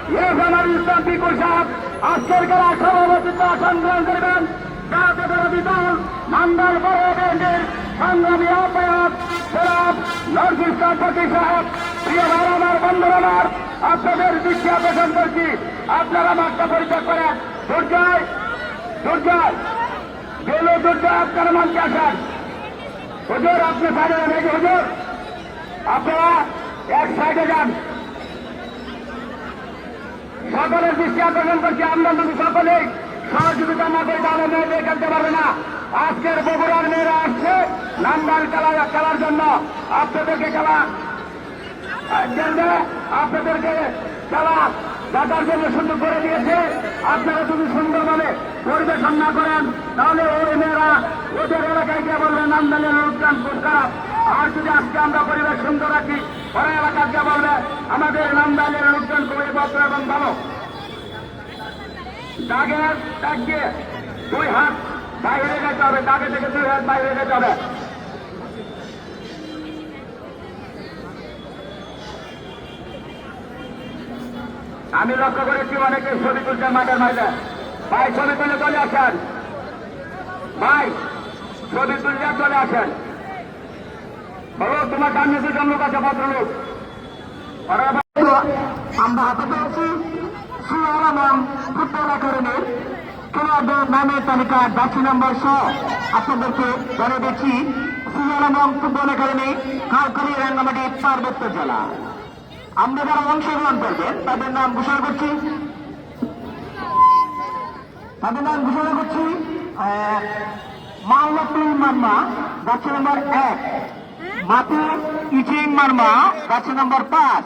আমার ইসলাম পিকুল সাহেব আজকের খেলা সভাপতিত্ব আসন গ্রহণ করবেন। জাতীয় বিরোধী দল নান্দাইল বড় ব্যান্ডের সংগ্রামী আহ্বায়ক জনাব নজরুল ইসলাম ফকির সাহেব। প্রিয় ভাই আমার বন্ধুরা আমার, আপনাদের দৃষ্টি আকর্ষণ করছি, আপনারা মাঠটা পরিচয় করেন। দুর্জয় দুর্জয় গেল দুর্জয় আপনারা মঞ্চে আসেন। হুজুর আপনি সাইডে যান, হুজুর আপনারা এক সাইডে যান। সকলের দৃষ্টি আকর্ষণ করছি, আমরা যদি সকলেই সহযোগিতা না করি তাহলে মেয়েদের খেলতে পারবে না। আজকের বগুড়ার মেয়েরা আসছে নান্দাইল খেলার জন্য, আপনাদেরকে খেলা আপনাদেরকে খেলা দেখার জন্য সুযোগ করে দিয়েছে। আপনারা যদি সুন্দরভাবে পরিবেশন না করেন তাহলে ওই মেয়েরা ওদের এলাকায় গিয়ে বলবে নান্দাইলের লোকজন খুব খারাপ। আর যদি আজকে আমরা পরিবেশ সুন্দর রাখি ওরা এলাকায় গিয়ে বলবে আমাদের নান্দাইলের লোকজন খুবই ভদ্র এবং ভালো। দাগের দাগ দিয়ে 2 হাত বাইরে যেতে হবে, দাগে থেকে 2 হাত বাইরে যেতে হবে। আমি লক্ষ্য করেছি অনেকে ছবি তুলছেন মাঠের মাঝে। ভাই ছবি তুলে চলে আসেন, ভাই ছবি তুলে চলে আসেন। বলো তোমার সামনে 2 জন লোক আছে, ভদ্রলোক। আমরা হাতে পেয়েছি সুরাম ফুটবল একাডেমির খেলোয়াড়দের নামের তালিকা 10 নম্বর সহ আপনাদেরকে জানিয়ে দিচ্ছি। সুরাম ফুটবল একাডেমি খালখালি রাঙ্গামাটি পার্বত্য জেলা। আমরা যারা অংশগ্রহণ করবেন তাদের নাম ঘোষণা করছি, মাওলাতুল মারমা 10 নম্বর 1, মাতু ইচিং মারমা 10 নম্বর 5।